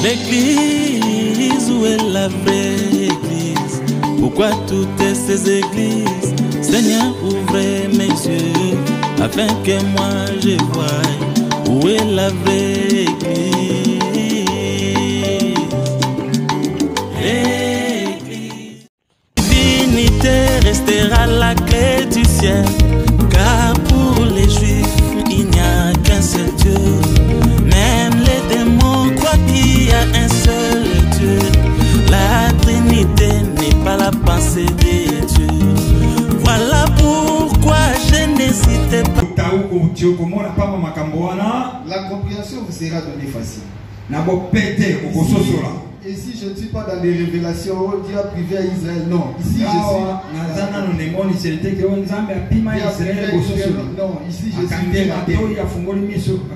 L'église, où est la vraie église? Pourquoi toutes ces églises? Seigneur, ouvrez mes yeux afin que moi je voie où est la vraie église. L'église, divinité restera la clé du ciel, car pour les Juifs il n'y a qu'un seul Dieu. Même les démons croient qu'il y a un seul Dieu. La Trinité n'est pas la pensée de Dieu. Voilà pourquoi je n'hésitais pas. La compréhension vous sera donnée facile. Et si je ne suis pas dans les révélations, Dieu a privé à Israël. Non, ici je suis. Non, ici je suis.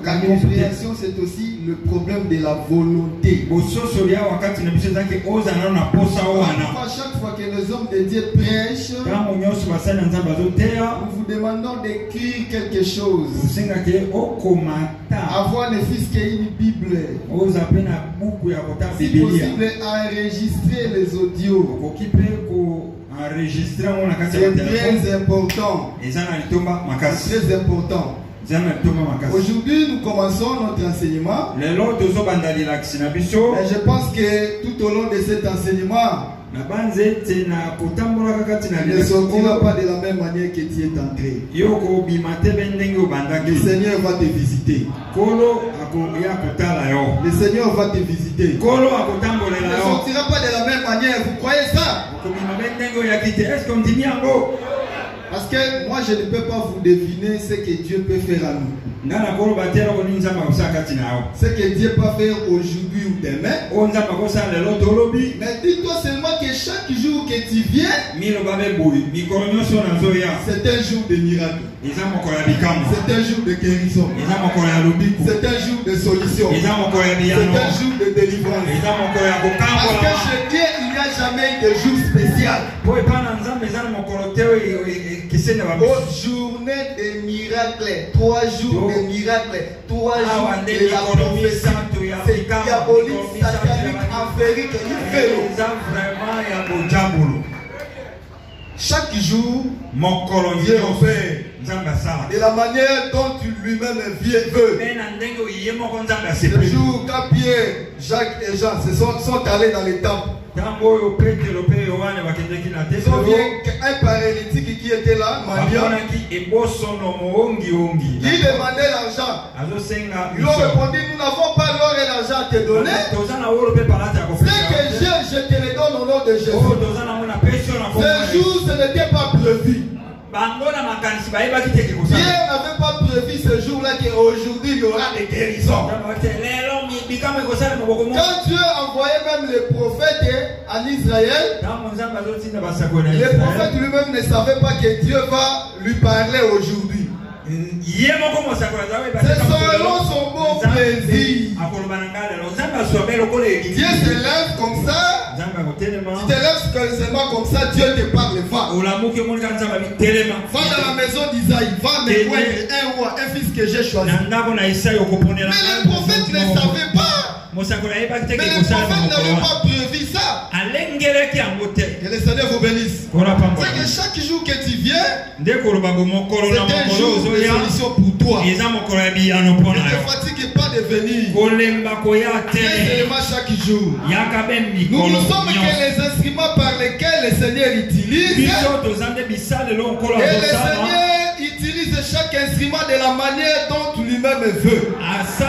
La compréhension, c'est aussi le problème de la volonté. Chaque fois que les hommes de Dieu prêchent, nous vous demandons d'écrire quelque chose. Avoir ne fût-ce qu'une Bible. Si possible, enregistrer les audios. C'est très important. Très important. Aujourd'hui, nous commençons notre enseignement. Et je pense que tout au long de cet enseignement, il ne sortira pas de la même manière que tu es entré. Le Seigneur va te visiter. Le Seigneur va te visiter. Il ne sortira pas de la même manière. Vous croyez ça? Parce que moi je ne peux pas vous deviner ce que Dieu peut faire à nous. Ce que Dieu peut faire aujourd'hui ou demain. Mais dis-toi seulement que chaque jour que tu viens, c'est un jour de miracle. C'est un jour de guérison. C'est un jour de solution. C'est un jour de délivrance. Parce que chez Dieu, il n'y a jamais de jour spécial. Journée de miracles, 3 jours de miracles, 3 jours de la prophétie. C'est diabolique, satanique, enférique, chaque jour, Dieu opère de la manière dont lui-même veut. Le jour quand Pierre, Jacques et Jean sont allés dans les temples, ils ont vu un paralytique qui était là, il demandait l'argent. Ils ont répondu, nous n'avons pas l'or et l'argent à te donner. Ce que j'ai, je te le donne au nom de Jésus. Ce jour, ce n'était pas prévu. Dieu n'avait pas prévu ce jour-là qu'aujourd'hui il y aura des guérisons. Quand Dieu envoyait même les prophètes en Israël, les prophètes lui-même ne savaient pas que Dieu va lui parler aujourd'hui. C'est selon son bon plaisir. Dieu se lève comme ça. Tu te lèves seulement comme ça, Dieu te parle. Va dans la maison d'Isaïe, va me voir un roi, un fils que j'ai choisi. Mais les prophètes ne savaient pas. Mais les prophètes n'avaient pas prévu ça. Que le Seigneur vous bénisse. C'est que chaque jour que tu viens, c'est un jour de solution pour toi. Ne te fatigue pas de venir. C'est seulement chaque jour. Nous ne sommes que les instruments par lesquels le Seigneur utilise. Et le Seigneur utilise chaque instrument de la manière dont lui-même veut. Ce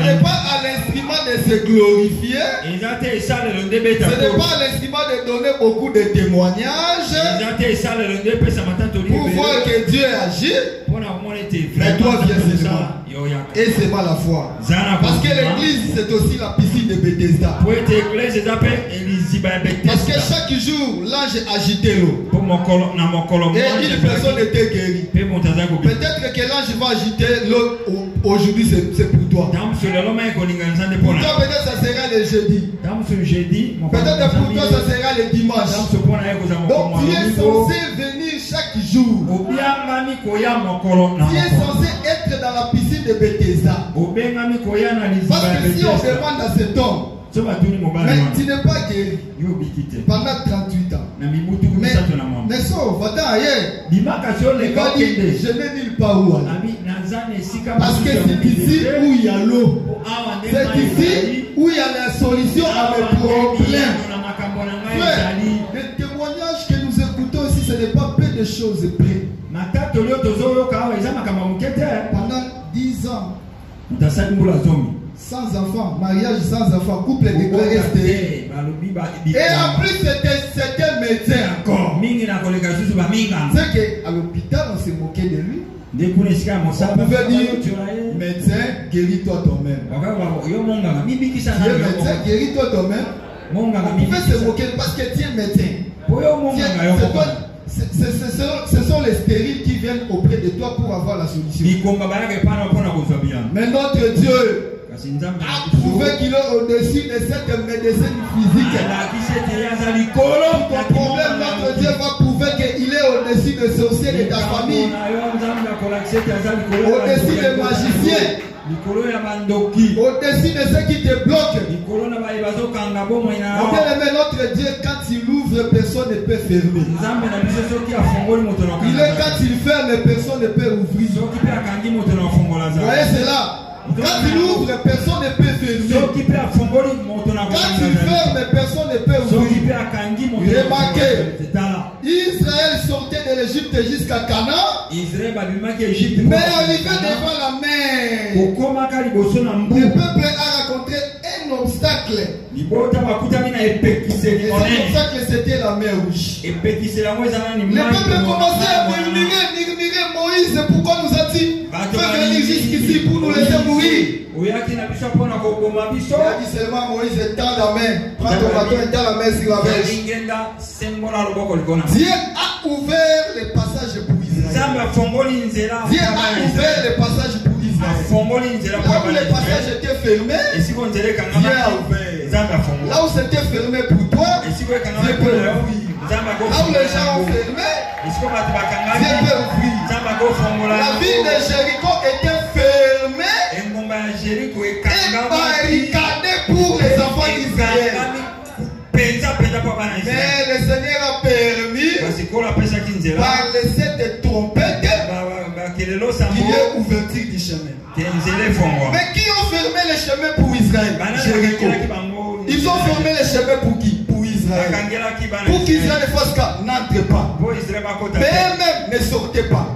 n'est pas à l'instrument de se glorifier. Ce n'est pas à l'instrument de donner beaucoup de témoignages pour voir que Dieu agit. Mais toi viens seulement. Et c'est pas la foi. Parce que l'église c'est aussi la piscine de Bethesda. Parce que chaque jour l'ange agitait l'eau. Et une personne était guérie. Peut-être que l'ange va agiter l'eau aujourd'hui, c'est pour toi. Pour toi peut-être ça sera le jeudi. Peut-être pour toi ça sera le dimanche. Donc tu es censé venir chaque jour. Tu es censé être être dans la piscine de Bethesda. Parce que si on demande à cet homme, mais tu n'es pas guéri pendant 38 ans. Mais sauf, va-t'en ailleurs. Il m'a dit, je n'ai nulle part où aller. Parce que c'est ici où il y a l'eau. C'est ici où il y a la solution à mes problèmes. Frère, les témoignages que nous écoutons ici, ce n'est pas peu de choses près. Pendant 10 ans. Sans enfant, mariage sans enfant, couple déclaré stérile. Et en plus, c'était médecin encore. C'est qu'à l'hôpital, on s'est moqué de lui. On pouvait dire, médecin, guéris-toi toi-même. Tu es médecin, guéris-toi toi-même. On pouvait se moquer parce que tu es médecin. Ce sont les stériles qui viennent auprès de toi pour avoir la solution. Mais notre Dieu a prouvé qu'il est au-dessus de cette médecine physique. Ton problème, notre Dieu va prouver qu'il est au-dessus de sorciers de ta famille, au-dessus des magiciens, au-dessus de ceux qui te bloquent. Mon bien-aimé, notre Dieu, quand il ouvre, personne ne peut fermer. Il est quand il ferme, personne ne peut ouvrir. Vous voyez cela? Quand il ouvre, personne ne peut fermer. Quand il ferme, personne ne peut ouvrir. Remarquez, Israël sortait de l'Égypte jusqu'à Canaan, mais arrivé devant la mer, le peuple a rencontré un obstacle. Et cet obstacle, c'était la mer Rouge. Le peuple commençait à murmurer, Moïse, pourquoi nous as-tu fait venir jusqu'ici pour nous laisser mourir? Il a dit seulement Moïse, tend la main. Prends ton bâton et tend la main sur la berge. Dieu a ouvert les passages pour Israël. Dieu a ouvert les passages pour Israël. Là où les passages étaient fermés, Dieu a ouvert. Là où c'était fermé pour toi, Dieu peut ouvrir. Là où les gens ont fermé, Dieu peut ouvrir. La ville de Jéricho était fermée et barricadée pour les enfants d'Israël. Mais le Seigneur a permis, par les 7 trompettes, qu'il y ait ouverture du chemin. Mais qui ont fermé les chemins pour Israël? Jéricho. Ils ont fermé les chemins pour qui? Pour Israël. Pour qu'Israël ne fasse qu'à n'entre pas. Mais eux-mêmes ne sortez pas.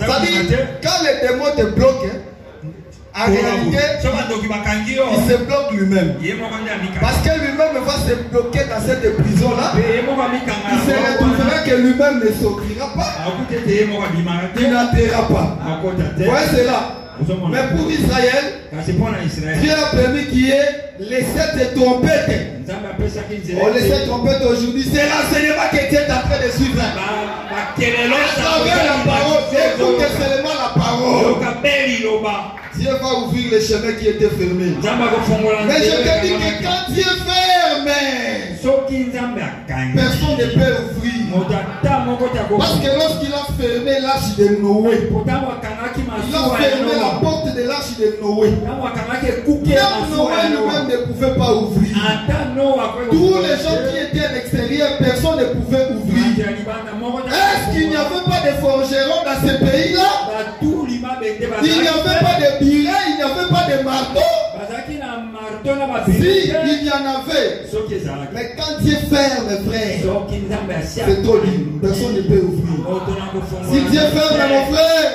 C'est-à-dire, quand les démons te bloquent, en réalité, il se bloque lui-même. Parce que lui-même va se bloquer dans cette prison-là. Il se retrouvera que lui-même ne sortira pas. Il n'entrera pas. Vous voyez cela? Mais pour Israël, Dieu a permis qu'il y ait les 7 trompettes. Les 7 trompettes aujourd'hui, c'est l'enseignement que Dieu est en train de suivre. À travers la parole, écoutez seulement la parole. Dieu va ouvrir les chemins qui étaient fermés. Mais je te dis que quand Dieu ferme, personne ne peut ouvrir. Parce que lorsqu'il a fermé l'arche de Noé, il a fermé la porte de l'arche de Noé. Même Noé lui-même ne pouvait pas ouvrir. Tous les gens qui étaient à l'extérieur, personne ne pouvait ouvrir. Est-ce qu'il n'y avait pas de forgerons dans ce pays-là? Il n'y avait pas de biret, il n'y avait pas de marteau. Si, il y en avait. Mais quand Dieu ferme, frère, c'est trop libre. Personne ne peut ouvrir. Si Dieu ferme, mon frère,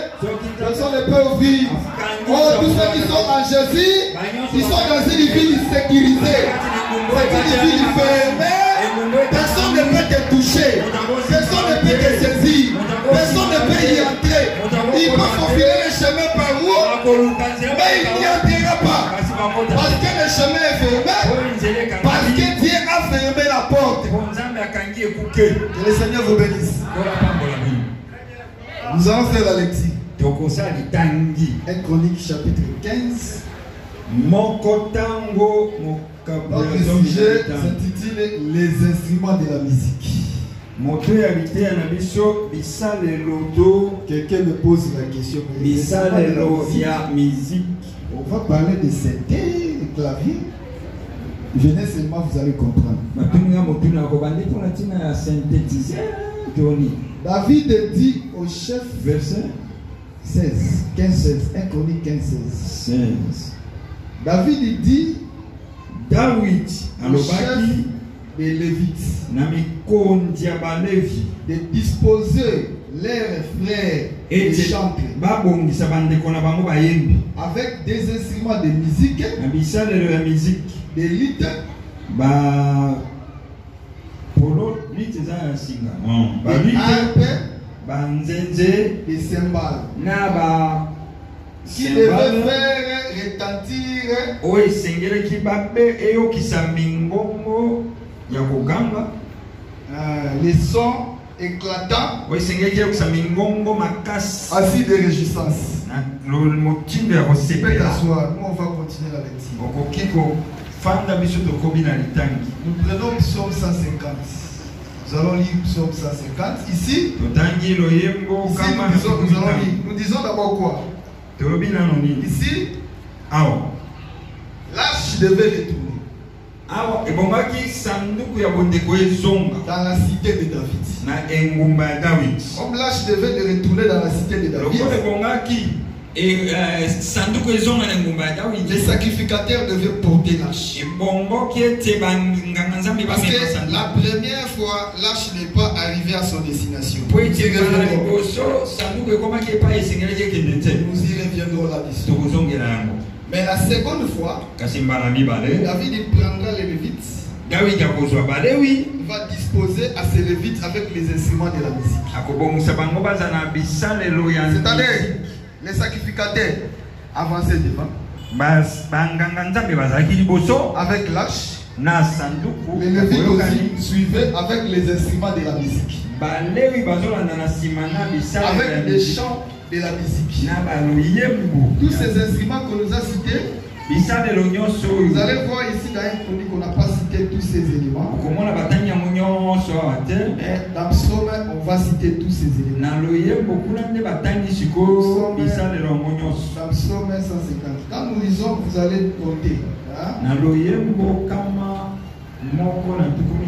personne ne peut ouvrir. Oh, tous ceux qui sont en Jésus, ils sont dans une ville sécurisée. C'est une ville fermée. Personne ne peut te toucher. Personne ne peut te saisir. Personne ne peut y entrer. Il peut faufiler le chemin par où, mais il n'y entrera pas. Parce que le chemin est fermé. Parce que Dieu a fermé la porte. Que le Seigneur vous bénisse. Nous allons faire la lecture. 1 Chronique chapitre 15. Notre sujet s'intitule Les instruments de la musique. Quelqu'un me pose la question. On va parler de synthé, de clavier. Venez seulement, vous allez comprendre. David dit au chef, verset 16, 15, 16, 1 Chronique 15, 16. David dit au chef des Lévites de disposer leurs frères et chanter avec des instruments de musique, des luttes, des cymbales qui devaient faire retentir les sons éclatants ainsi de réjouissance. Nous on va continuer la lecture. Nous prenons Psaume 150. Nous allons lire Psaume 150. Ici, nous disons d'abord quoi? Ici, l'arche devait retourner dans la cité de David. Comme l'arche devait retourner dans la cité de David, les sacrificateurs devaient porter l'arche. Parce que la première fois, l'arche n'est pas arrivée à son destination. Nous y reviendrons là-dessus. Mais la seconde fois, David prendra les Lévites. Il va disposer à ces Lévites avec les instruments de la musique. C'est-à-dire, les sacrificateurs avançaient devant avec l'arche. Les Lévites aussi suivaient avec les instruments de la musique, avec les chants de la musique. Tous ces instruments qu'on nous a cités, vous allez voir ici dans une chronique qu'on n'a pas cité tous ces éléments. Mais dans Psaume, on va citer tous ces éléments. Dans Psaume 150. Quand nous lisons, vous allez compter.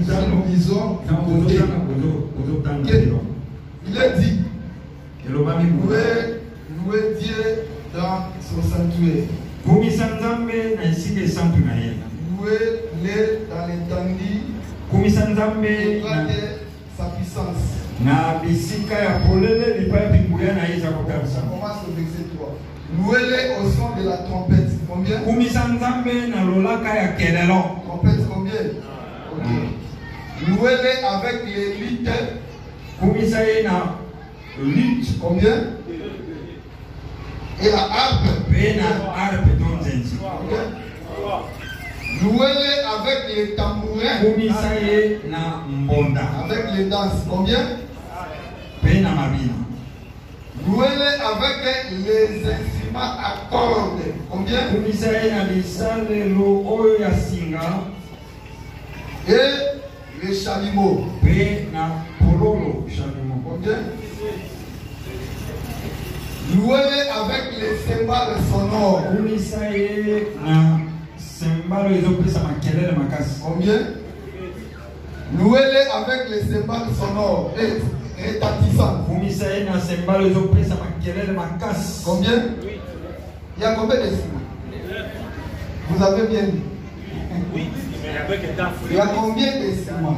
Quand nous lisons, vous comptez. Il est dit, louez Dieu dans son sanctuaire. Louez-les dans l'étendue de sa puissance. On commence au verset 3. Louez-les au son de la trompette. Combien? Trompette combien? Ok. Louez-les avec les luttes. Combien? Et la harpe. Louez-les avec les tambourins. Avec les danses. Combien? Louez-les avec les instruments à cordes. Combien? Et les chalumeaux. Combien? Louez-les avec les cymbales sonores. Combien? Louez-les avec les cymbales sonores et retentissantes. Combien? Il y a combien de cymbales? Vous avez bien dit. Il y a combien de cymbales?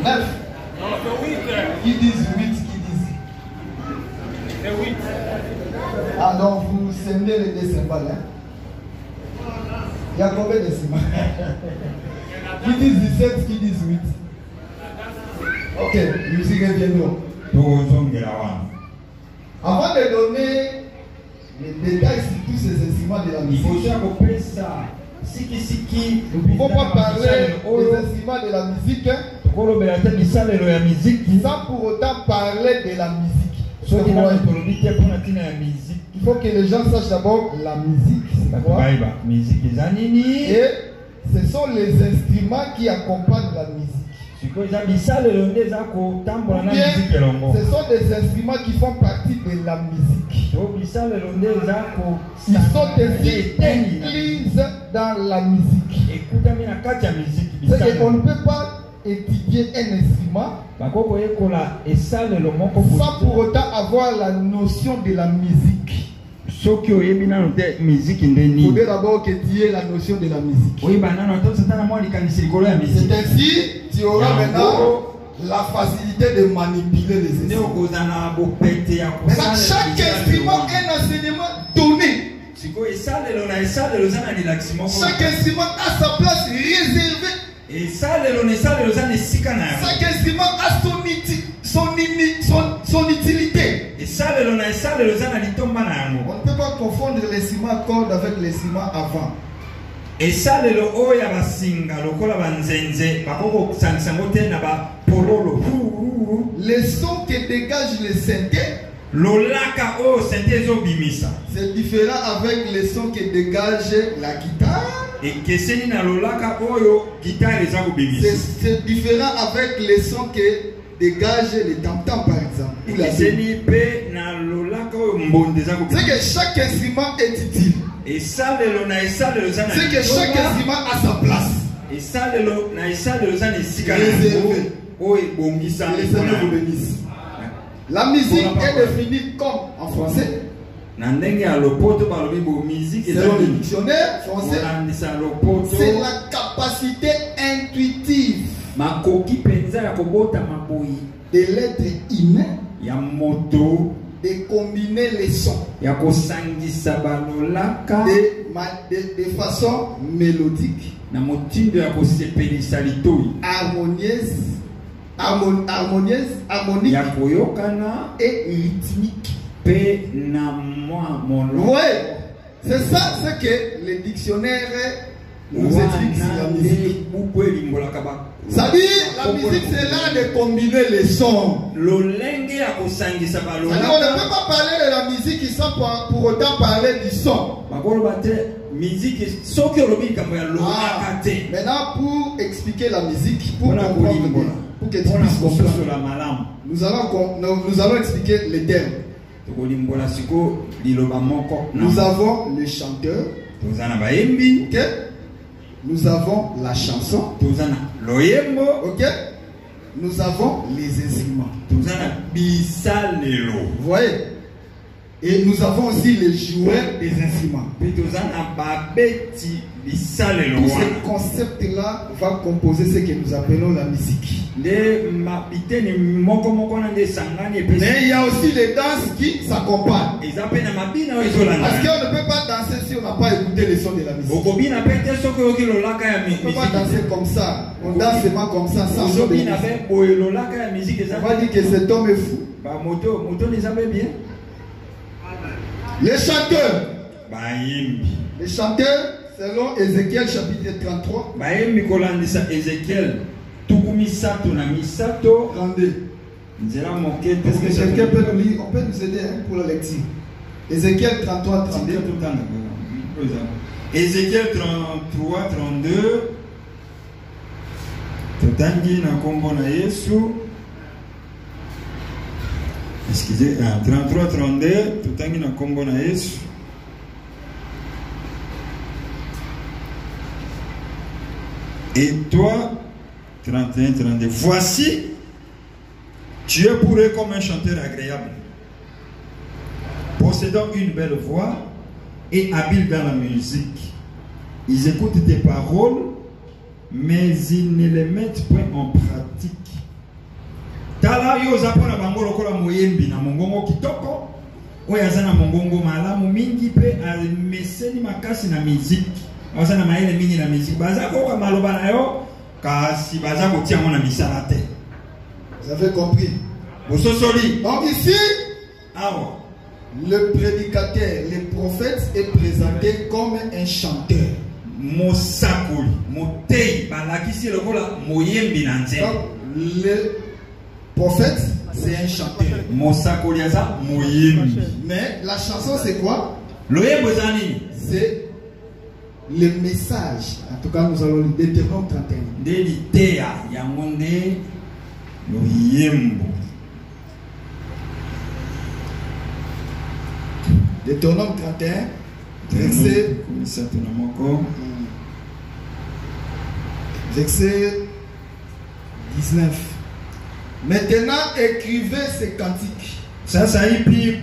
9. Qui disent 8? Ah donc vous scindez les deux cymbales. Hein? Il y a combien de cymbales? Qui disent 17, qui disent 8? Ok, nous y reviendrons. Avant de donner les détails sur tous ces instruments de la musique, il ne faut pas parler des instruments de la musique sans pour autant parler de la musique. Il faut que les gens sachent d'abord la musique. Et ce sont les instruments qui accompagnent la musique. Ce sont des instruments qui font partie de la musique. Ils sont aussi inclus dans la musique. C'est qu'on ne peut pas étudier un instrument sans pour autant avoir la notion de la musique. Il faudrait d'abord que tu aies la notion de la musique. C'est ainsi que tu auras maintenant la facilité de manipuler les instruments. Maintenant, chaque instrument est un enseignement donné. Chaque instrument a sa place réservée. Chaque instrument a son utilité. On ne peut pas confondre l'instrument à cordes avec l'instrument avant. Les sons que dégage le synthé, c'est différent avec les sons que dégage la guitare. C'est différent avec les sons que dégage les tam-tams par exemple. C'est que chaque instrument est utile. C'est que chaque instrument a sa place. La musique est définie comme en français. Selon le dictionnaire français, c'est la capacité intuitive de l'être humain de combiner les sons de façon mélodique, harmonieuse, harmonique et rythmique. Oui, c'est ça ce que le dictionnaire nous explique sur la musique. Ça dit, la musique c'est l'art de combiner les sons. On ne peut pas parler de la musique sans pour autant parler du son. Maintenant, pour expliquer la musique, pour comprendre, pour que tu puisses comprendre, nous allons expliquer les termes. Nous avons le chanteur, okay? Nous avons la chanson, okay? Nous avons les instruments, vous voyez, et nous avons aussi les joueurs des instruments. Tout ce concept-là va composer ce que nous appelons la musique. Mais il y a aussi les danses qui s'accompagnent. Parce qu'on ne peut pas danser si on n'a pas écouté les sons de la musique. On ne peut pas danser comme ça. On danse seulement comme ça, sans son de musique. On va dire que cet homme est fou. Les chanteurs. Les chanteurs, selon Ézéchiel chapitre 33. Est-ce que quelqu'un peut nous lire? On peut nous aider pour la lecture. Ézéchiel 33, 32. Ézéchiel 33, 32. Excusez, 33, 32. Et toi, 31, 32. Voici, tu es pour eux comme un chanteur agréable, possédant une belle voix et habile dans la musique. Ils écoutent tes paroles, mais ils ne les mettent point en pratique. Tala yo zapona bango lokola moyembi na mongongo kitoko, oyazana mongongo malamu mingi pe meseni makasi na musique. Osana maele mingi na musique. Baza ko maloba na yo kasi baza ko tia mona misala te. Vous avez compris? Donc ici, le prédicateur, le prophète est présenté comme un chanteur. Donc le prophète, c'est un chanteur. Mais la chanson, c'est quoi? C'est le message. En tout cas, nous allons lire Deutéronome 31. Deutéronome 31, verset 19. Maintenant, écrivez ces cantiques. Enseigne-les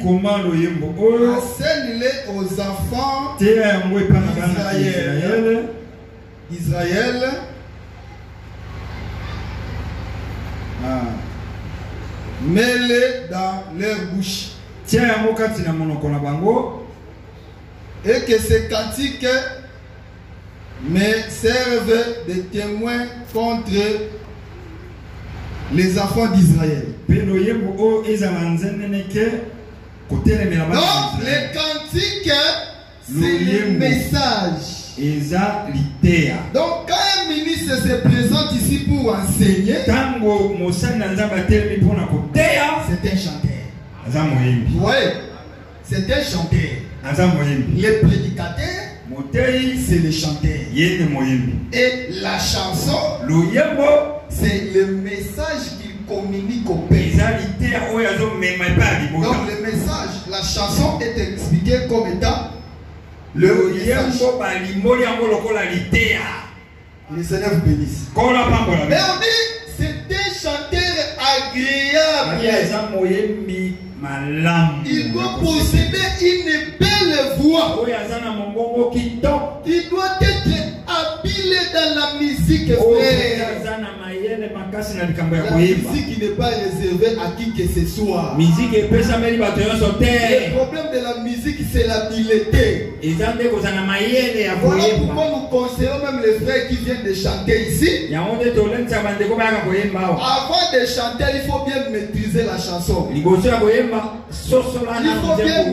aux enfants d'Israël. Mets-les dans leur bouche. Et que ces cantiques me servent de témoins contre les enfants d'Israël. Donc les cantiques, c'est le message. Donc quand un ministre se présente ici pour enseigner, c'est un chanteur. Vous voyez, c'est un chanteur. Les prédicateurs, c'est les chanteurs. Et la chanson, c'est le message qu'il communique au peuple. Donc le message, la chanson est expliquée comme étant le message. Le Seigneur vous bénisse. Mais on dit, c'est un chanteur agréable. Il doit posséder une belle voix. Il doit être habile dans la musique. La musique n'est pas réservée à qui que ce soit. Le problème de la musique, c'est l'habileté. Voilà pourquoi nous conseillons même les frères qui viennent de chanter ici. Avant de chanter, il faut bien maîtriser la chanson. Il faut bien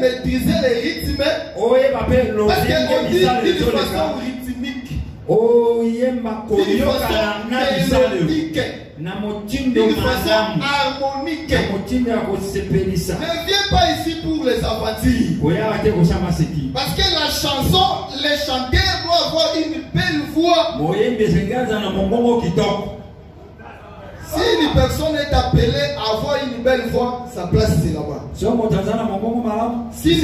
maîtriser les rythmes. Parce qu'on dit d'une façon rythmique. D'une façon harmonique. Ne viens pas ici pour les avantir. Parce que la chanson, les chanteurs doivent avoir une belle voix. Si une personne est appelée à avoir une belle voix, sa place c'est là-bas. Si il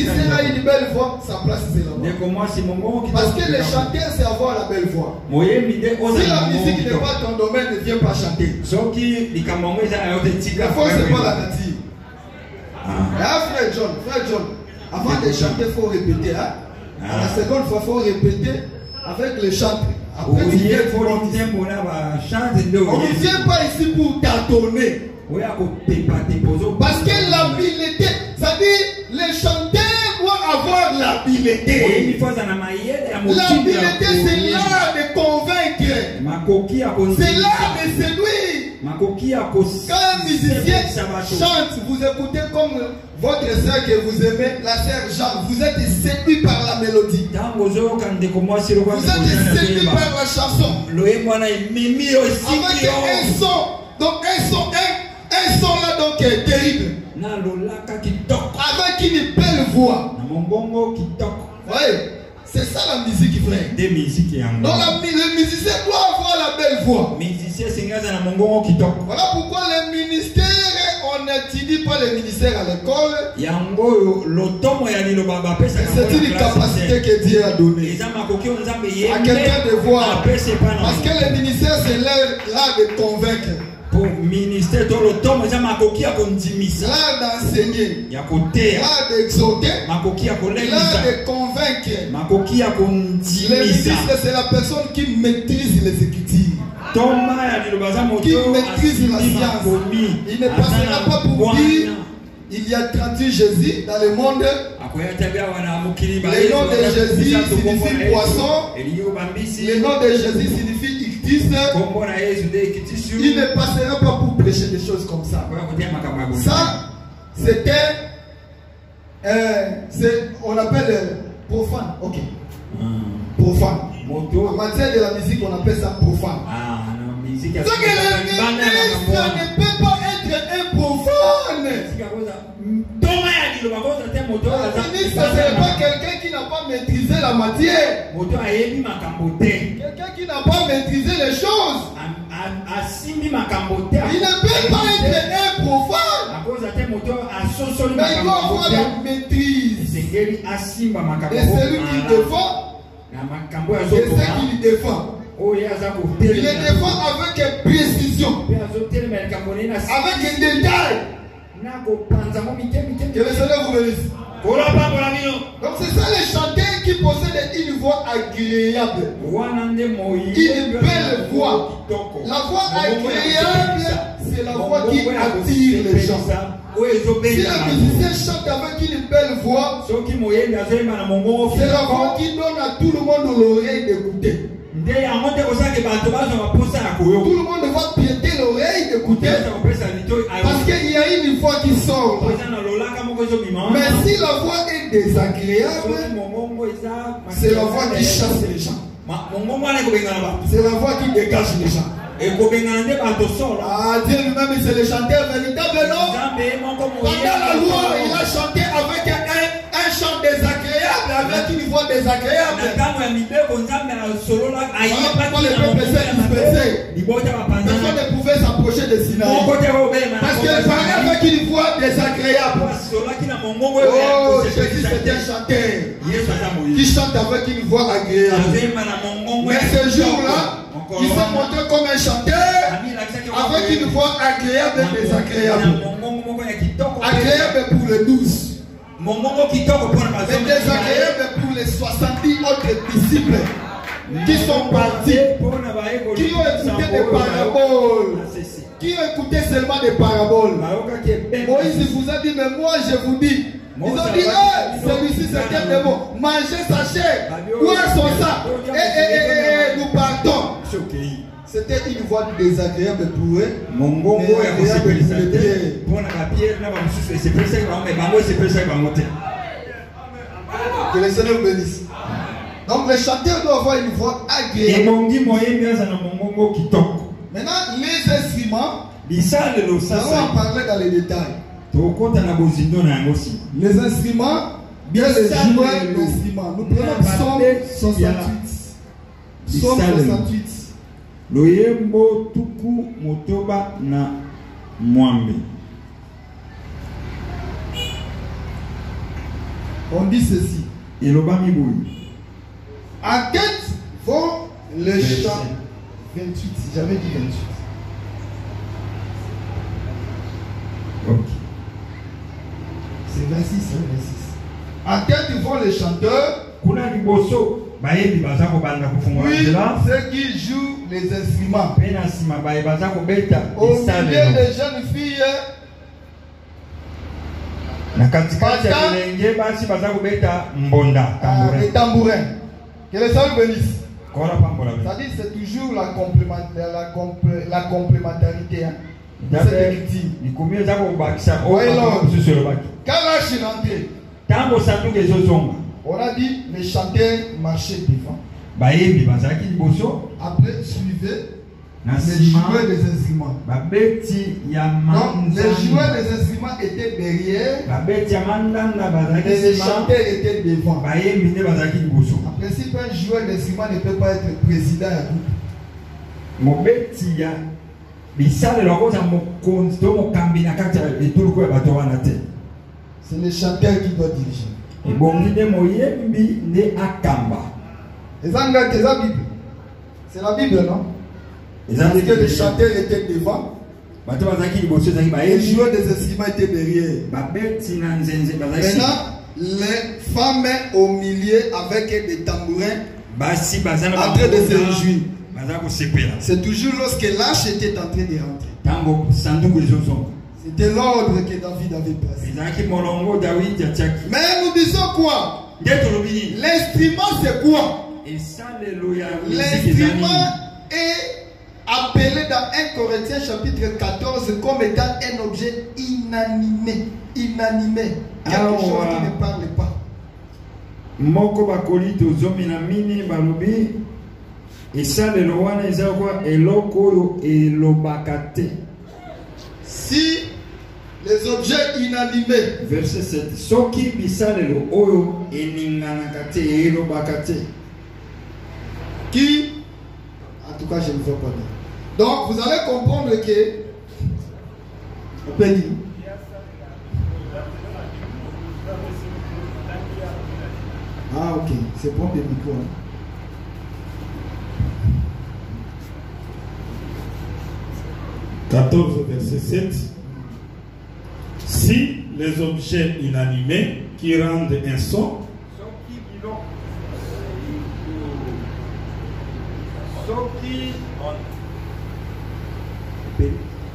a une belle voix, sa place c'est là-bas. Parce que les chanteurs, c'est avoir la belle voix. Si la musique n'est pas ton domaine, ne viens pas chanter. Il faut c'est pas la nature. Frère John, avant de chanter, il faut répéter. Hein? À la seconde fois, il faut répéter avec les chants. Après, on ne vient pas ici pour tâtonner. Parce que l'habileté, ça dit, les chanteurs doivent avoir l'habileté. L'habileté, c'est l'art de convaincre. C'est l'art de séduire. Quand un musicien chante, vous écoutez comme votre sœur que vous aimez, la sœur Jean, vous êtes séduit par la mélodie. Vous êtes séduit par la chanson. Avec un son. Donc un son là donc est terrible. Avec une belle voix. Oui, c'est ça la musique, frère. Donc le musicien doit avoir la belle voix. Voilà pourquoi les ministères, on n'étudie pas les ministères à l'école. C'est une capacité que Dieu a donnée à quelqu'un de voir. Parce que les ministères, c'est l'art de convaincre. L'art d'enseigner, l'art d'exhorter, l'art de convaincre. Les ministres, c'est la personne qui maîtrise les Écritures, qui maîtrise la science. Il ne passera pas pour dire il y a 38 Jésus dans le monde. Le nom de Jésus signifie poisson. Le nom de Jésus signifie ictus. Il ne passera pas pour prêcher des choses comme ça. Ça, c'était, on appelle profane. Ok. Profane. En matière de la musique, on appelle ça profane. Donc le ministre ne peut pas être un profane. Alchimiste, ce n'est pas quelqu'un qui n'a pas maîtrisé la matière. Quelqu'un qui n'a pas maîtrisé les choses. Il ne peut pas être un profane. Mais il doit avoir la maîtrise. Et celui qui défend, et celui qui le défend. Il le défend avec précision, avec un détail. Que le Seigneur vous bénisse. Donc c'est ça les chanteurs qui possèdent une voix agréable. Une belle voix. La voix agréable, c'est la voix qui attire les gens. Si le musicien chante avec une belle voix, c'est la voix qui donne à tout le monde l'oreille d'écouter. Tout le monde va piéter l'oreille d'écouter. Parce qu'il y a une voix qui sort. Mais si la voix est désagréable, c'est la voix qui chasse les gens. C'est la voix qui dégage les gens. Ah, Dieu lui-même, c'est le chanteur véritable, non? Pendant la loi, il a chanté avec un chant désagréable, avec une voix désagréable. Personne ne pouvait s'approcher de Sinaï. Parce qu'il parlait avec une voix désagréable. Oh, Jésus, c'est un chanteur qui chante avec une voix agréable. Mais ce jour-là, il s'est montré comme un chanteur avec une voix agréable et désagréable. Agréable pour les 12. Mais désagréable pour les 70 autres disciples qui sont partis, qui ont écouté des paraboles, qui ont écouté seulement des paraboles. Moïse vous a dit, mais moi je vous dis. Ils ont dit, celui-ci c'est un démon. Mangez sa chair, boire son sang, et nous partons. C'était une voix désagréable pour eux. Que le Seigneur vous bénisse. Donc le chanteur doit avoir une voix agréable. Maintenant, les instruments, nous allons en parler dans les détails. Les instruments, bien les joueurs d'instruments. Nous prenons Psaume 68. Psaume 68. Loyembo tuku motoba na mwambe. On dit ceci. En tête vont les chants. 28, j'avais dit 28. Ok. C'est 26, c'est 26. En tête vont les chanteurs. Oui, ceux qui jouent les instruments. Au milieu des jeunes filles. Les tambourins. Que les Seigneur bénisse. C'est-à-dire c'est toujours la complémentarité. Hein. Cette écriture. Quand l'âge est rentré, on a dit les chanteurs marchaient devant. Après, suivez les joueurs des instruments. Donc, les joueurs des instruments étaient derrière et les chanteurs étaient devant. En principe, un joueur d'instrument ne peut pas être président à groupe. C'est le chanteur qui doit diriger. Les c'est la Bible, non? Parce que les chanteurs étaient devant. Les joueurs des instruments étaient derrière. Maintenant, les femmes au milieu avec des tambourins en train de se réjouir. C'est toujours lorsque l'arche était en train de rentrer. C'était l'ordre que David avait passé. Mais nous disons quoi? L'instrument c'est quoi? L'instrument est appelé dans 1 Corinthiens chapitre 14 comme étant un objet inanimé. Inanimé. Quelque chose qui ne parle pas. Moko bakoli tozomi na mini balobi esalelo wana eza kwa eloko oyo elobaka te. Si Les objets inanimés. Verset 7. Soki bisalelo oyo eninganakate elo bakate. Qui, en tout cas, je ne veux pas dire. Donc, vous allez comprendre que, on peut dire, ah ok, c'est pour le micro. Hein. « 14, verset 7. Si les objets inanimés qui rendent un son,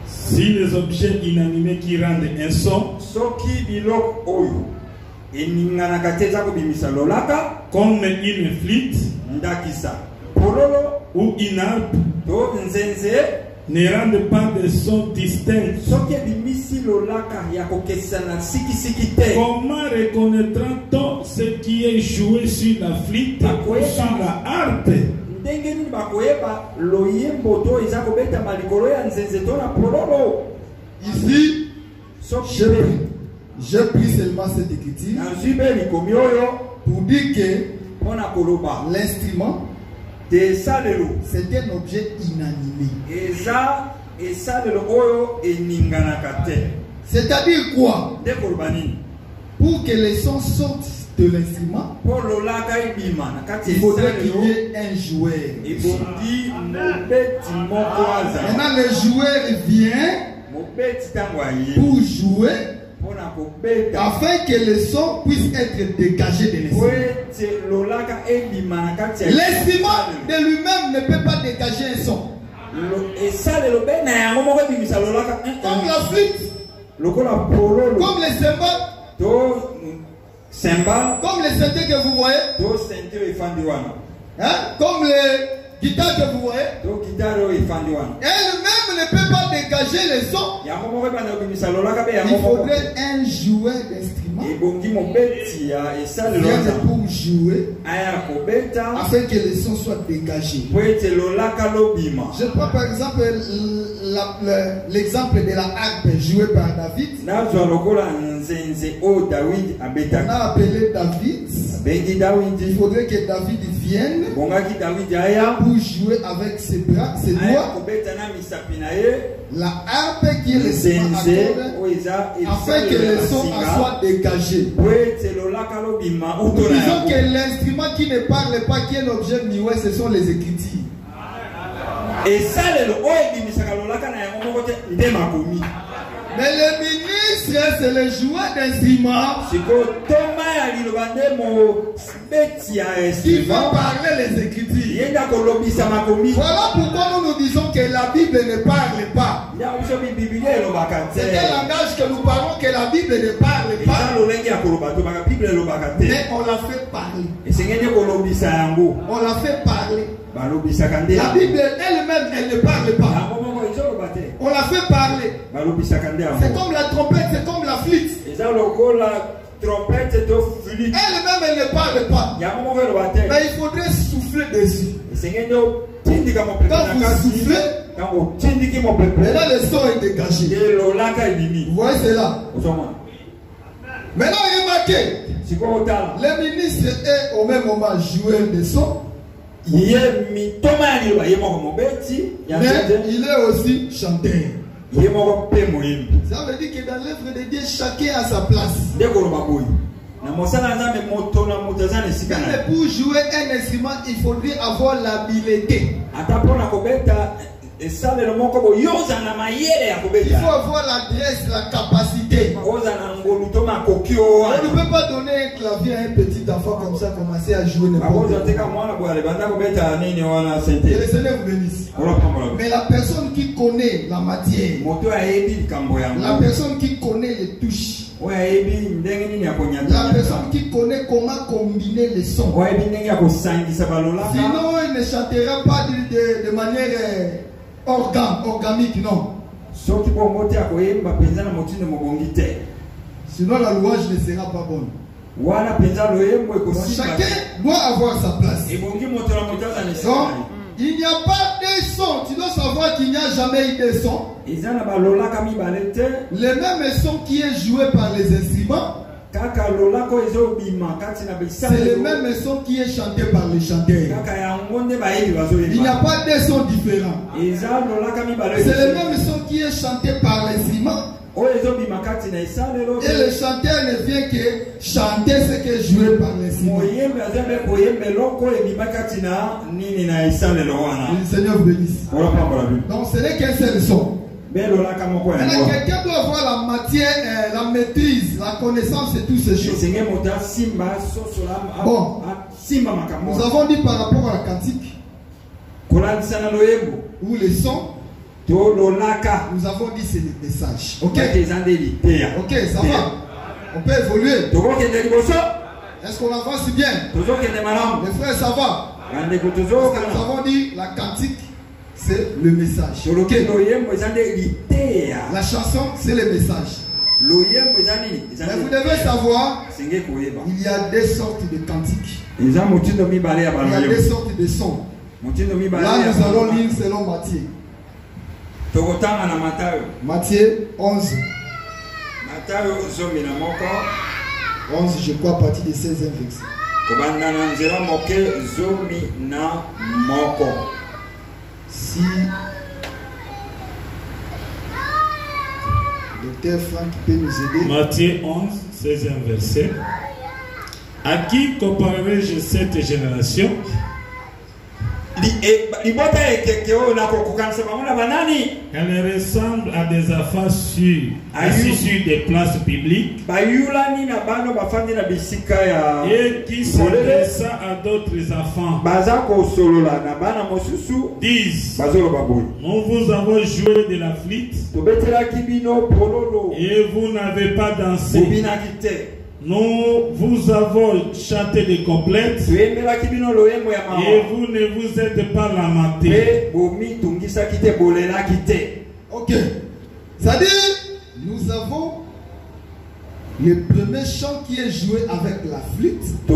si les objets inanimés qui rendent un son, comme une flûte ou une harpe, ne rendent pas de son distinct. Comment reconnaîtra-t-on ce qui est joué sur la flûte ou sur la harpe? Ici, j'ai pris seulement cette écriture pour dire que l'instrument, c'est un objet inanimé. C'est-à-dire quoi? Pour que les sons sortent de l'instrument, il faudrait qu'il y ait un joueur. Maintenant, le joueur vient pour jouer, afin que le son puisse être dégagé de l'instrument. L'instrument de lui-même ne peut pas dégager un son. Comme la flûte, comme les cymbales, comme les synthés que vous voyez, hein? Comme les guitares que vous voyez, elle-même ne peut pas dégager les sons. Il faudrait un joueur d'instrument pour jouer afin que les sons soient dégagés. Je prends par exemple l'exemple de la harpe jouée par David. On a appelé David. Il faudrait que David vienne pour jouer avec ses bras, ses doigts, la harpe qui est le afin que le son soit dégagé. Disons que l'instrument qui ne parle pas, qui est l'objet muet, ce sont les écritures. Et ça, mais le ministre, c'est le joueur d'instrument qui va parler les écritures. Voilà pourquoi nous nous disons que la Bible ne parle pas. C'est un langage que nous parlons que la Bible ne parle pas. Mais on l'a fait parler. On l'a fait parler. La Bible elle-même, elle ne parle pas. On l'a fait parler. C'est comme la trompette, c'est comme la flûte. Elle-même, elle ne parle pas. Mais il faudrait souffler dessus. Quand vous soufflez, maintenant le son est dégagé. Vous voyez cela? Maintenant, remarquez, le ministre est au même moment joueur de son. Mais il est aussi chanteur. Ça veut dire que dans l'œuvre de Dieu, chacun a sa place. Mais pour jouer un instrument, il faudrait avoir l'habileté. Il faut avoir l'adresse, la capacité. On ne peut pas donner un clavier à un petit enfant comme ça, commencer à jouer n'importe quoi. Que le Seigneur vous bénisse. Mais la personne qui connaît la matière, la personne qui connaît les touches, la personne qui connaît comment combiner les sons, sinon il ne chantera pas de manière organique, non. Sinon la louange ne sera pas bonne. Donc, chacun doit avoir sa place. Donc, Il n'y a pas de son. Tu dois savoir qu'il n'y a jamais eu de son. Le même son qui est joué par les instruments, c'est le même son qui est chanté par les chanteurs. Il n'y a pas de son différent. C'est le même son qui est chanté par l'instrument. Et le chanteur ne vient que chanter ce qui est joué par l'instrument. Le Seigneur vous bénisse. Donc ce n'est qu'un seul son. Quelqu'un doit avoir la matière, la maîtrise, la connaissance de toutes ces choses. Bon, nous avons dit par rapport à la cantique, ou les sons, nous avons dit c'est des messages. Ok, ok, ça va. On peut évoluer. Est-ce qu'on avance bien? Les frères, ça va. Nous avons dit la cantique, c'est le message. Okay. La chanson, c'est le message. Mais vous devez savoir, il y a des sortes de cantiques. Il y a des sortes de sons. Là, nous allons lire selon Matthieu. Matthieu 11. 11, je crois, à partir du 16e verset. Si le docteur Franck peut nous aider. Matthieu 11, 16e verset. À qui comparerai-je cette génération? Elle ressemble à des affaires assis sur des places publiques et qui s'adressa à d'autres enfants. Disent, nous vous avons joué de la flûte et vous n'avez pas dansé. Nous vous avons chanté des complètes et vous ne vous êtes pas lamenté. Ok. C'est-à-dire, nous avons le premier chant qui est joué avec la flûte. Et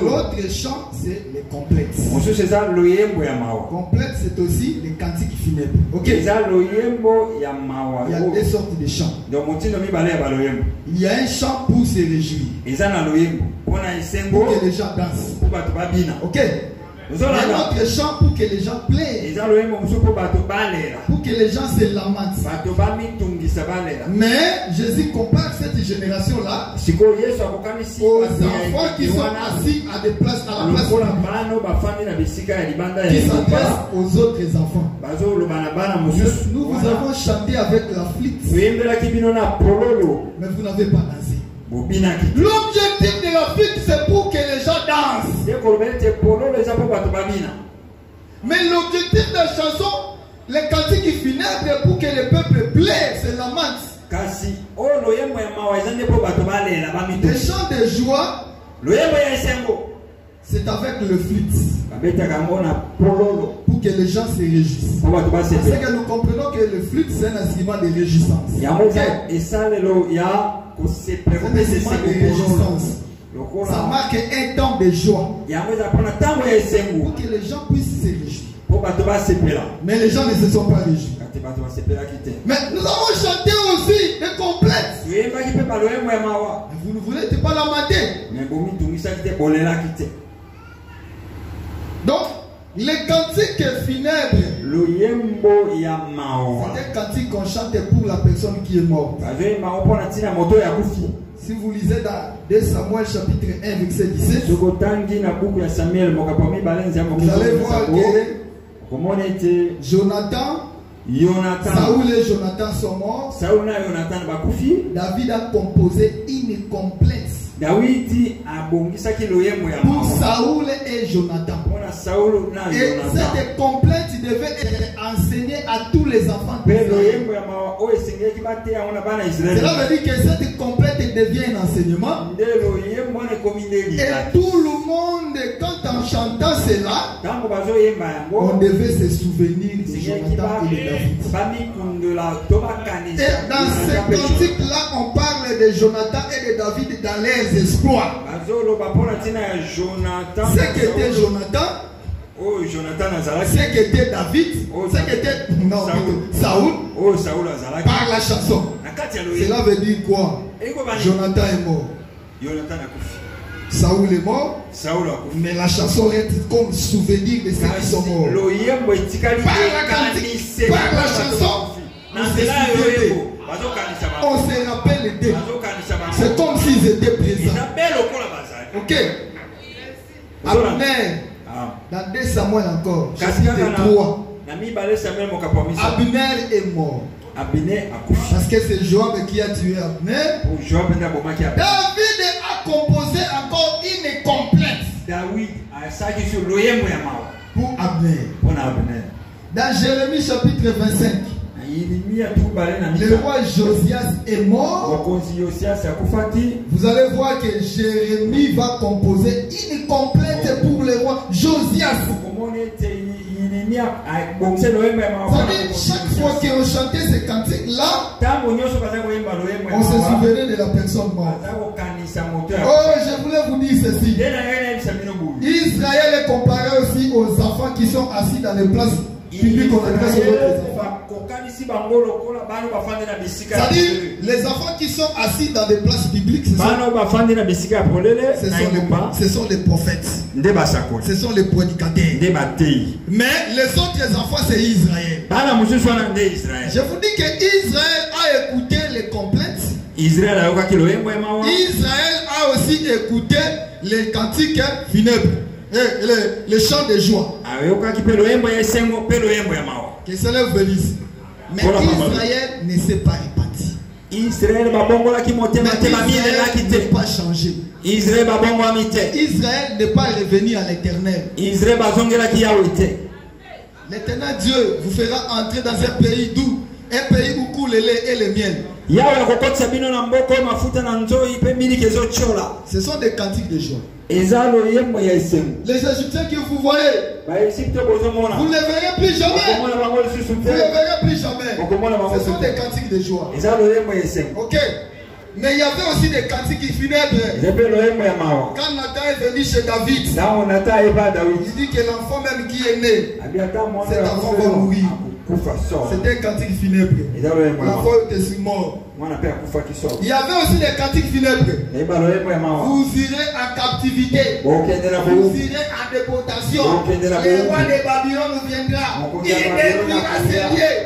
l'autre chant, c'est les complètes. Complètes, c'est aussi les cantiques funèbres. Ok. Il y a deux sortes de chants. Il y a un chant pour se réjouir, pour que les gens dansent. Ok. Il y a un autre chant pour que les gens plaisent, pour que les gens se lamentent. Mais Jésus compare cette génération-là aux enfants qui sont assis à des places, à la place qui s'adressent aux autres enfants. Nous vous avons chanté avec la flûte, mais vous n'avez pas dansé. L'objectif de la flûte, c'est pour que les gens dansent. Mais l'objectif de la chanson, les cantiques funèbres, pour que le peuple plaise, se lamente. Des chants de joie, c'est avec le flûte, pour que les gens se réjouissent. Parce que nous comprenons que le flûte, c'est un instrument de réjouissance. Ça marque un temps de joie pour que les gens puissent se réjouir. Mais les gens ne se sont pas réjouis. Mais nous avons chanté aussi des complètes. Vous ne voulez pas lamenter. Donc, les cantiques funèbres, c'est des cantiques qu'on chante pour la personne qui est morte. Si vous lisez dans 2 Samuel chapitre 1 verset 17, vous allez voir que Jonathan, Saoul et Jonathan sont morts. David a composé une complète pour Saoul et Jonathan. Et cette complète devait être enseignée à tous les enfants d'Israël. Cela veut dire que cette complète devient un enseignement. Et tout le monde que quand en chantant cela, on devait se souvenir de Jonathan et de David. Et dans ces cantiques-là, on parle de Jonathan et de David dans leurs exploits. Ce qu'était Jonathan, ce qu'était David, ce qu'était Saoul, par la chanson. Cela veut dire quoi? Jonathan est mort. Saoul est mort, mais la chanson reste comme souvenir de ceux qui sont morts. Par la chanson, on se rappelle d'eux. C'est comme s'ils étaient présents. Ok. Abner, dans 2 Samuel encore, chapitre 3. Abner est mort. Parce que c'est Joab qui a tué Abner. David a composé encore une complète pour Abner. Dans Jérémie chapitre 25, le roi Josias est mort. Vous allez voir que Jérémie va composer une complète pour le roi Josias. Chaque fois qu'on chantait ces cantiques-là, on se souvenait de la personne morte. Oh, je voulais vous dire ceci. Israël est comparé aussi aux enfants qui sont assis dans les places publiques. On appelle ça les enfants. C'est-à-dire, les enfants qui sont assis dans des places publiques, ce sont les prophètes. Ce sont les prédicateurs. Mais les autres enfants, c'est Israël. Je vous dis que Israël a écouté les complètes. Israël a aussi écouté les cantiques funèbres. Les chants de joie. Que cela vous bénisse. Mais Israël ne s'est pas réparti. Israël n'est pas changé. Israël n'est pas revenu à l'éternel. L'éternel Dieu vous fera entrer dans un pays doux, un pays où coule le lait et le miel. Ce sont des cantiques de joie. Les Égyptiens que vous voyez, vous ne les verrez plus jamais. Vous ne les verrez plus jamais. Ce sont des cantiques de joie. Ok. Mais il y avait aussi des cantiques funèbres. Quand Nathan est venu chez David, il dit que l'enfant même qui est né, cet enfant va mourir. C'était un cantique funèbre. L'enfant était mort. Il y avait aussi des cantiques funèbres. Vous irez en captivité. Vous irez en déportation. Le roi de Babylone viendra. Il détruira ses lieux.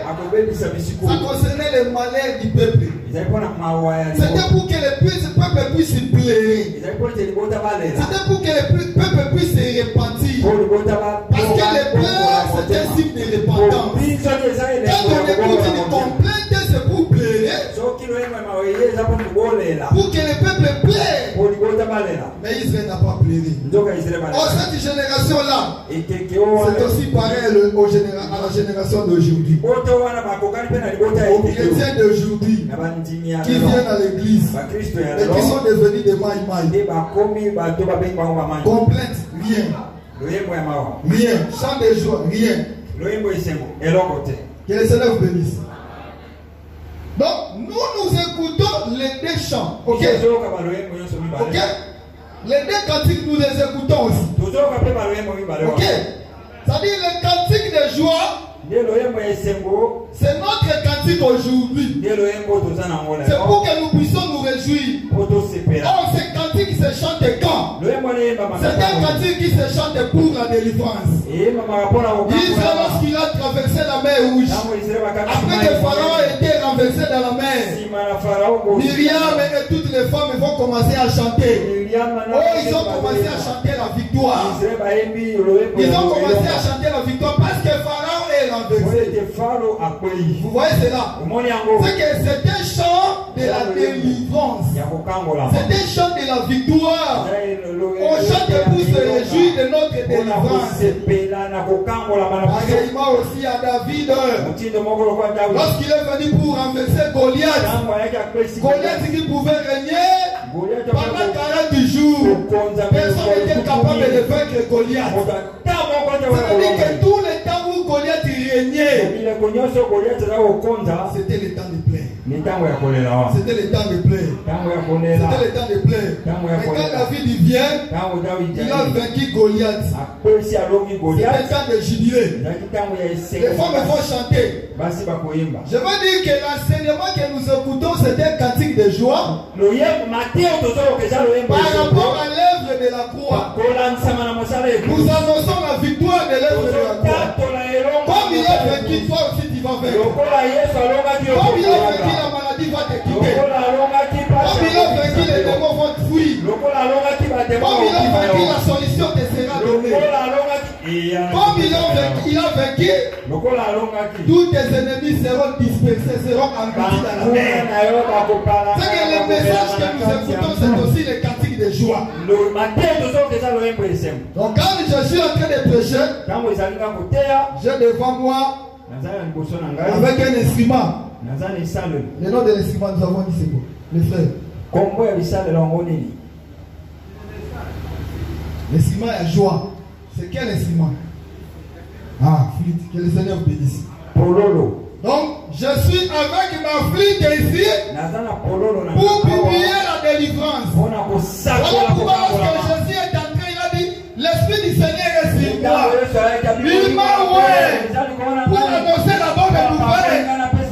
Ça concernait les malheurs du peuple. C'était pour que le peuple puisse se plaire. C'était pour que le peuple puisse se repentir. Parce que le pleurs, c'est un signe de repentance. Quand on écoute une complainte, c'est pour plaire. Pour que le peuple plaire. Mais Israël n'a pas pleuré. Oh, cette génération-là, c'est aussi pareil à la génération d'aujourd'hui. Aux chrétiens d'aujourd'hui qui viennent à l'église et qui sont devenus des maïmaï. Complainte, rien. Rien. Chant de joie, rien. Que le Seigneur vous bénisse. Donc, nous écoutons les deux chants. Ok? Ok? Les deux cantiques, nous les écoutons aussi. Ok? C'est-à-dire les cantiques de joie, c'est notre cantique aujourd'hui. C'est pour que nous puissions nous réjouir. Oh, ces cantiques se chantent quand? C'est un cantique qui se chante pour la délivrance. Israël, lorsqu'il a traversé la mer Rouge, après que Pharaon ait été renversé dans la mer, Myriam et toutes les femmes vont commencer à chanter. Oh, ils ont commencé à chanter la victoire. Ils ont commencé à chanter la victoire parce que Pharaon est renversé. Vous voyez cela? C'est que c'est un chant de la délivrance. C'est un chant de la victoire. On chante pour se réjouir de notre délivrance. Pareillement aussi à David. Lorsqu'il est venu pour renverser Goliath, Goliath qui pouvait régner pendant 40 jours. Personne n'était capable de vaincre Goliath. Ça veut dire que tout le temps où Goliath régnait, c'était le temps de plaire. C'était le temps de plaire. C'était le temps de plaire. Mais quand David vient, il a vaincu Goliath. C'était le temps de jubiler. Les femmes vont chanter. Je veux dire que l'enseignement que nous écoutons, c'est un cantique de joie par rapport à l'œuvre de la croix. Nous annonçons la victoire de l'œuvre de la croix. Comme il a vaincu, toi aussi tu vas vaincre. Comme il a vaincu, la maladie va te quitter. Comme il a vaincu, les démons vont te fuir. Comme il a vaincu, la solution te sera donnée. Comme il a vaincu, tous tes ennemis seront dispersés, seront engloutis dans la mer. C'est que le message que nous écoutons, c'est aussi le cantique de joie. Donc quand je suis en train de prêcher, j'ai devant moi avec un instrument. Le nom de l'instrument, nous avons dit c'est quoi? Les frères. L'instrument est joie. C'est quel instrument? Ah, flûte. Que le Seigneur vous bénisse. Donc, je suis avec ma flûte ici pour publier la délivrance. Voilà pourquoi lorsque Jésus est entré, il a dit, l'Esprit du Seigneur est sur moi. Il m'a envoyé pour annoncer la bonne nouvelle,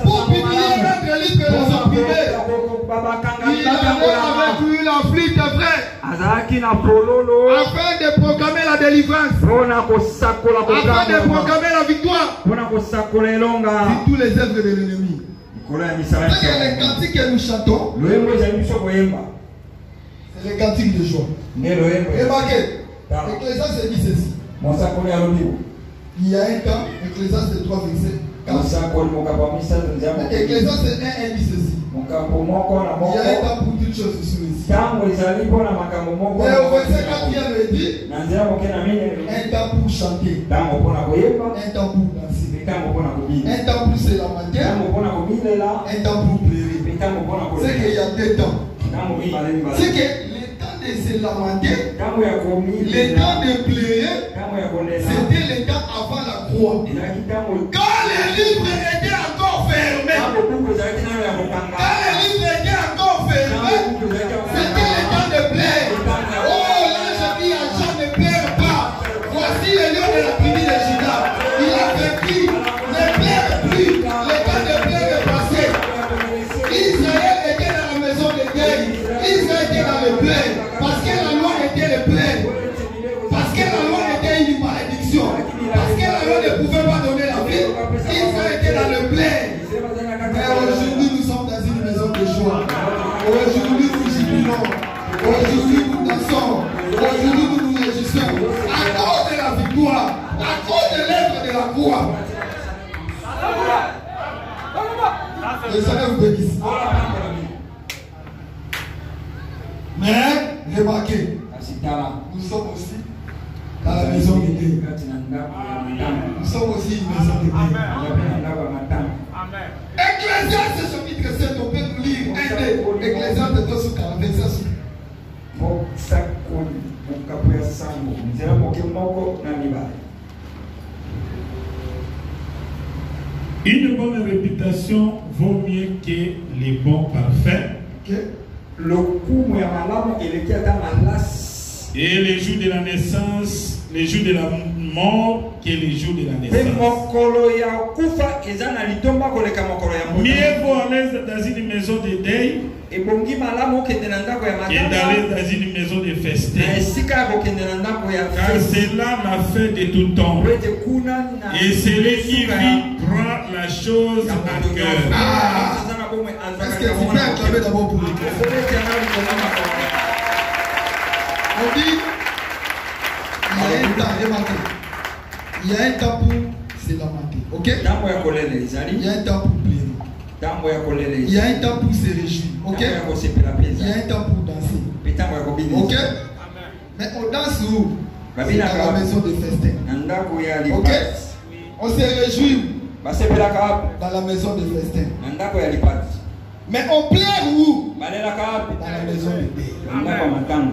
pour publier notre livre les opprimés. Il avait avec lui la flûte vraie, afin de proclamer la délivrance, afin de proclamer la victoire sur tous les œuvres de l'ennemi. C'est que les cantiques que nous chantons, c'est les cantiques de joie. Remarquez, Ecclésiaste dit ceci. Il y a un temps, Ecclésiaste 3 verset 4. Ecclésiaste 1 dit ceci. Il y a un temps pour toutes choses sur ici. Mais au verset 4, il dit un temps pour chanter, un temps pour danser, un temps pour se lamenter, un temps pour pleurer. C'est qu'il y a deux temps. C'est que le temps de se lamenter, le temps de pleurer, c'était le temps avant la croix. Quand les livres étaient encore fermés, c'était le temps de plaire. Oh, l'ange dit à Jean ne pleure pas. Voici le lion de la tribu de Juda. Il a vaincu. Ne pleure plus. Le temps de plaire est passé. Israël était dans la maison de deuil. Israël était dans le plaire. Parce que la loi était le plaire. Parce que la loi était une malédiction. Parce que la loi ne pouvait pas donner la vie. Israël était dans le plaire. Mais aujourd'hui, nous sommes dans une maison de joie. Aujourd'hui, nous jubilons. Aujourd'hui, nous dansons. Aujourd'hui, nous nous réjouissons. À cause de la victoire. À cause de l'œuvre de la croix. Le Seigneur vous bénisse. Mais, remarquez, nous sommes aussi dans la maison de Dieu. Nous sommes aussi une maison de Dieu. Ecclésiaste chapitre 7, on peut nous lire un des Ecclésiaste 2 sur 40 verset. Une bonne réputation vaut mieux que les bons parfaits. Et les jours de la naissance, les jours de la mort que les jours de la naissance. Mieux vaut aller dans une maison de deuil et d'aller dans une maison de festin. Car c'est là la fin de tout temps. Et celui qui vit prend la chose à cœur. Est-ce que tu peux acclamer d'abord pour lui? On dit, il y a un temps, remarquez, il y a un temps pour se lamenter, ok? Il y a un temps pour pleurer. Il y a un temps pour se réjouir, ok? Il y a un temps pour danser, ok? Mais on danse où? Dans la maison de festin, ok? On se réjouit dans la maison de festin. Mais on pleure où? Dans la maison de deuil.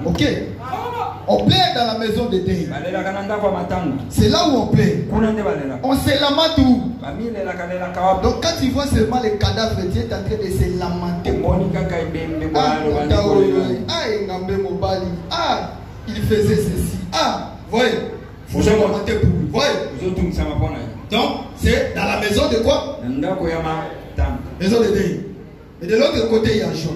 Ok? On plaît dans la maison de Dieu. C'est là où on plaît. On se lamente où? Donc quand tu vois seulement les cadavres, Dieu est en train de se lamenter. Ah, il faisait ceci. Ah, voyez. Faut se lamenter pour lui. Voyez. Donc c'est dans la maison de quoi? Maison de Dieu. Mais de l'autre côté, il y a un choix.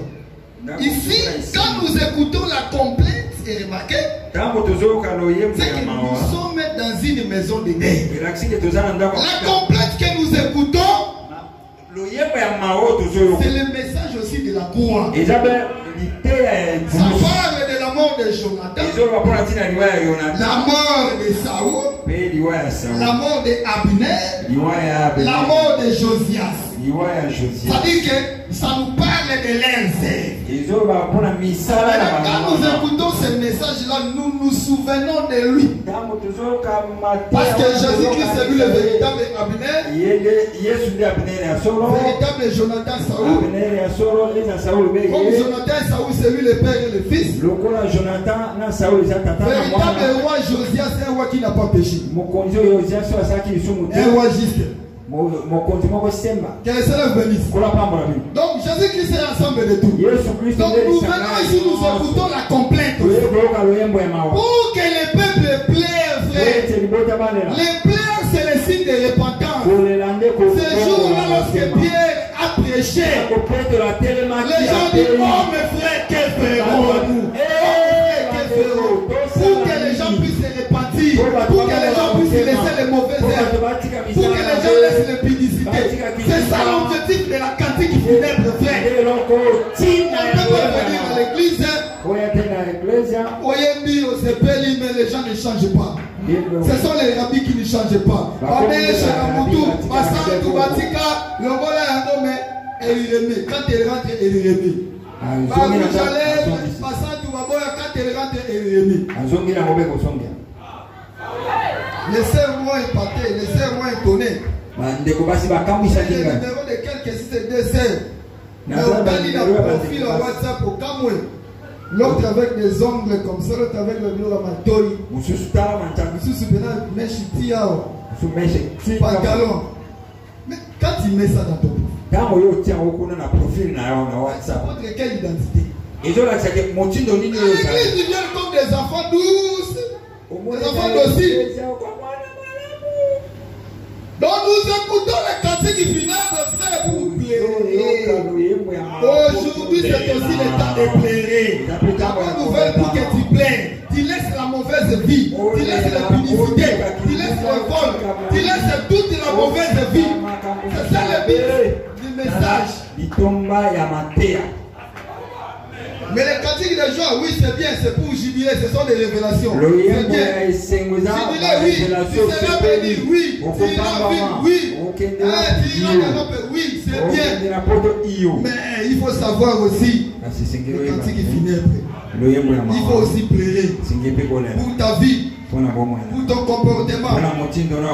Ici, quand nous écoutons la complainte, et remarquez, c'est que nous sommes dans une maison de Dieu. La complainte que nous écoutons, c'est le message aussi de la croix. Ça parle de la mort de Jonathan, la mort de Saoul, la mort d'Abner, la mort de Josias. Ça dit que ça nous parle de leurs œuvres. Quand nous écoutons ce message-là, nous nous souvenons de lui. Parce que Jésus-Christ est lui le véritable Abner, véritable Jonathan Saoul. Comme Jonathan Saoul, c'est lui le père et le fils. Véritable roi Josias, c'est un roi qui n'a pas péché. Un roi juste. Que le Seigneur bénisse. Donc Jésus-Christ est ensemble de tout. Donc nous venons ici, nous écoutons la complainte. Pour que les peuples pleurent, frère. Les pleurs, c'est le signe de repentance. Ce jour-là, lorsque Pierre a prêché, les gens disent, oh mes frères, que ferons-nous? Pour que les gens puissent se repentir, pour que les gens puissent laisser les mauvaises œuvres, pour que les gens laissent l'épidicité. C'est ça l'objectif de la cantique funèbre, frère. On peut pas venir à l'église, mais les gens ne changent pas. Ce sont les rabbis qui ne changent pas. Quand il rentre, il remet. Laissez-moi épater, laissez-moi étonner. Le numéro de quelques décès. Profil en WhatsApp au Cameroun. L'autre avec des ongles comme ça, l'autre avec le bureau à Matoi. Pantalon. Mais quand tu mets ça dans ton profil, ça montre quelle identité? L'église vient comme des enfants douces, des enfants dociles. Donc nous écoutons les cantiques funèbres, frère, pour vous plaire. Aujourd'hui, c'est aussi le temps de plairer. La bonne nouvelle pour que tu plaires. Tu laisses la mauvaise vie, tu laisses l'impunité, tu laisses le vol, tu laisses toute la mauvaise vie. C'est ça le but du message. Mais les cantiques de joie, oui, c'est bien, c'est pour jubiler, ce sont des révélations. C'est bien. Jubiler, oui, tu seras béni, oui, tu iras vivre, oui, tu iras en Europe, oui, c'est bien. Mais il faut savoir aussi, les cantiques funèbres, il faut aussi pleurer pour ta vie, pour ton comportement.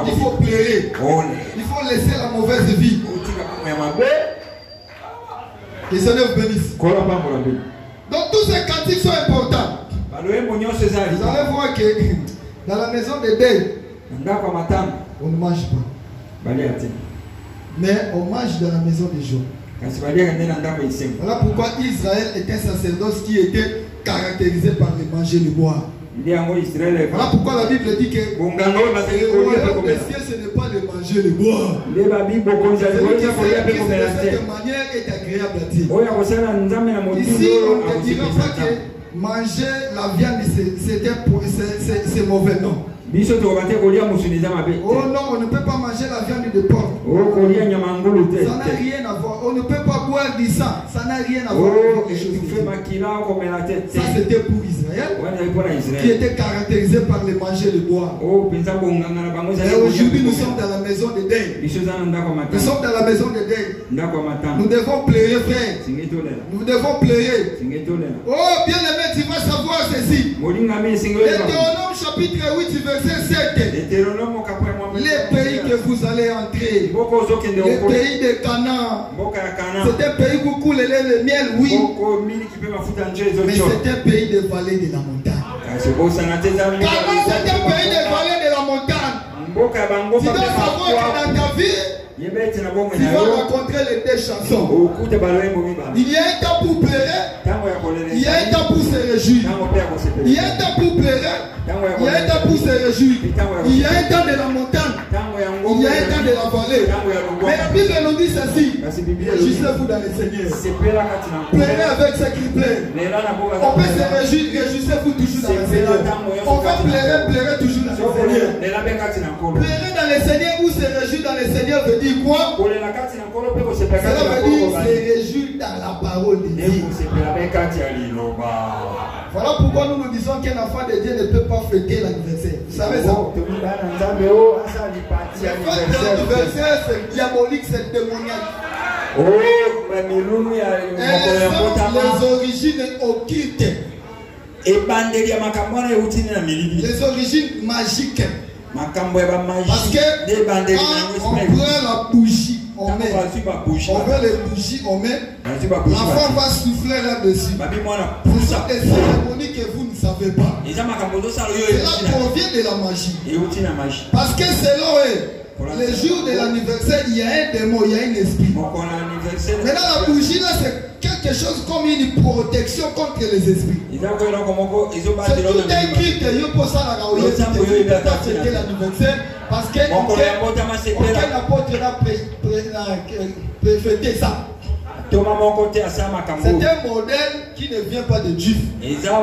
Il faut pleurer, il faut laisser la mauvaise vie. Que le Seigneur vous bénisse. Donc tous ces cantiques sont importants. Vous allez voir que dans la maison de Dieu, on ne mange pas. Mais on mange dans la maison de Job. Voilà pourquoi Israël est un sacerdoce qui était caractérisé par le manger et le boire. Voilà pourquoi la Bible dit que le royaume des cieux, ce n'est pas le manger et le boire. Cette manière est agréable à Dieu. Ici, on ne dira pas que manger la viande, c'est mauvais, non. Oh non, on ne peut pas manger la viande de porc. Ça n'a rien à voir. On ne peut pas boire du sang. Ça n'a rien à voir. Ça c'était pour Israël, qui était caractérisé par le manger et le boire. Et aujourd'hui nous sommes dans la maison de Dieu. Nous sommes dans la maison de Dieu. Nous devons pleurer, frère. Nous devons pleurer. Oh bien aimé, tu vas savoir ceci. Deutéronome chapitre 8 verset 7. Les pays que vous allez entrer, les pays de Canaan, c'est un pays où coule le miel, oui, mais c'est un pays de vallée de la montagne. Comment c'est un pays de vallée de la montagne? Tu dois savoir que dans ta vie, tu vas rencontrer les deux chansons. Il y a un temps pour pleurer, il y a un temps pour se réjouir. Il y a un temps pour pleurer, il y a un temps pour se réjouir. Il y a un temps de la montagne, il y a un temps de la vallée. Mais la Bible nous dit ceci: réjouissez-vous dans le Seigneur. Pleurez avec ceux qui pleurent. On peut se réjouir, réjouissez-vous toujours dans le Seigneur. On va pleurer toujours dans le Seigneur. Pleurer dans le Seigneur ou se réjouir dans le Seigneur veut dire quoi? Cela veut dire se réjouir dans la parole de Dieu. Voilà pourquoi nous nous disons qu'un enfant de Dieu ne peut pas fêter l'anniversaire. Vous savez ça? L'anniversaire, c'est diabolique, c'est démoniaque. Les origines occultes. Les origines magiques. Parce que quand on prend la bougie, on met les bougies, on met, l'enfant va souffler là-dessus. C'est ça des cérémonies que vous ne savez pas. Cela provient de la magie. Parce que selon eux, le jour de l'anniversaire, il y a un démon, il y a un esprit. Maintenant, la bougie là, c'est quelque chose comme une protection contre les esprits. C'est tout un cri que vous posez à la fêter l'anniversaire parce qu'aucun apôtre n'a fêté ça. C'est un modèle qui ne vient pas de Juifs. C'est un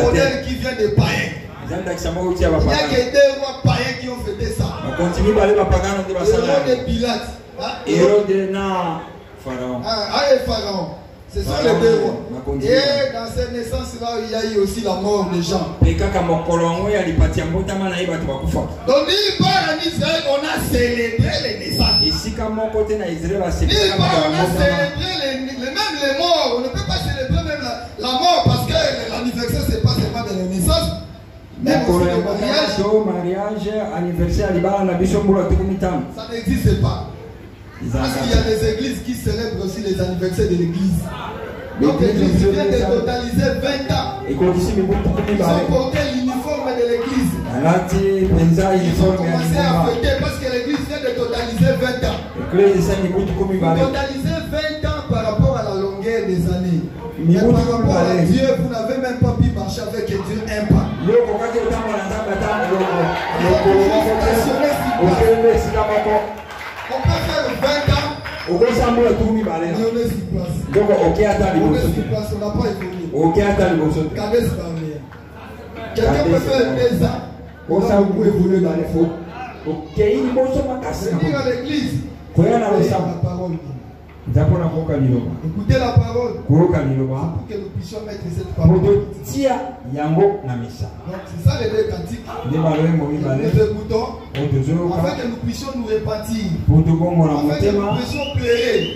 modèle qui vient de païens. Il n'y a que deux rois païens qui ont fêté ça. Le roi de Pilate. Pharaon. Ce sont les deux rois. Et dans cette naissance-là, il y a eu aussi la mort des gens. Donc, nulle part en Israël, on a célébré les naissances. Nulle part, on a célébré même les morts. On ne peut pas célébrer même la mort parce que l'anniversaire, ce n'est pas seulement de la naissance. Même aussi le mariage, anniversaire, ça n'existe pas. Parce qu'il y a des églises qui célèbrent aussi les anniversaires de l'église. Donc l'église vient de totaliser 20 ans. Ils ont porté l'uniforme de l'église. Ils ont commencé à fêter parce que l'église vient de totaliser 20 ans. Vous totalisez 20 ans par rapport à la longueur des années. Mais par rapport à Dieu, vous n'avez même pas pu marcher avec Dieu un pas. On peut faire 20 ans. On est sur place. On n'a pas évolué. Quelqu'un peut faire 2 ans. On a beaucoup évolué dans les faux. Venir à l'église. La parole. Écoutez la parole. Pour que nous puissions mettre cette parole. Donc c'est ça les deux cantiques. Nous écoutons. Afin que nous puissions nous répartir. Afin que nous puissions pleurer.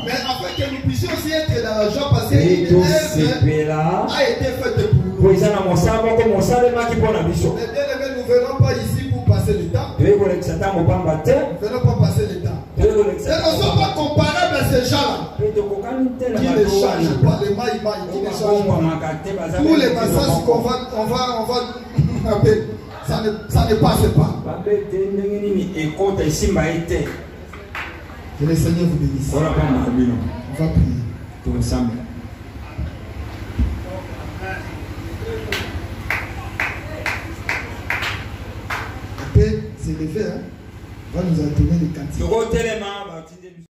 Mais afin que nous puissions aussi être dans la joie parce que l'œuvre a été faite pour nous. Les bien-aimés, nous ne venons pas ici pour passer le temps. Nous ne venons pas passer le temps. Ils ne sont pas comparables à ces gens qui ne changent pas les mailles, qui ne changent pas. Tous les passages qu'on va ça ne passe pas. Que le Seigneur vous bénisse. On va prier. On peut s'élever, va nous entonner les cantiques.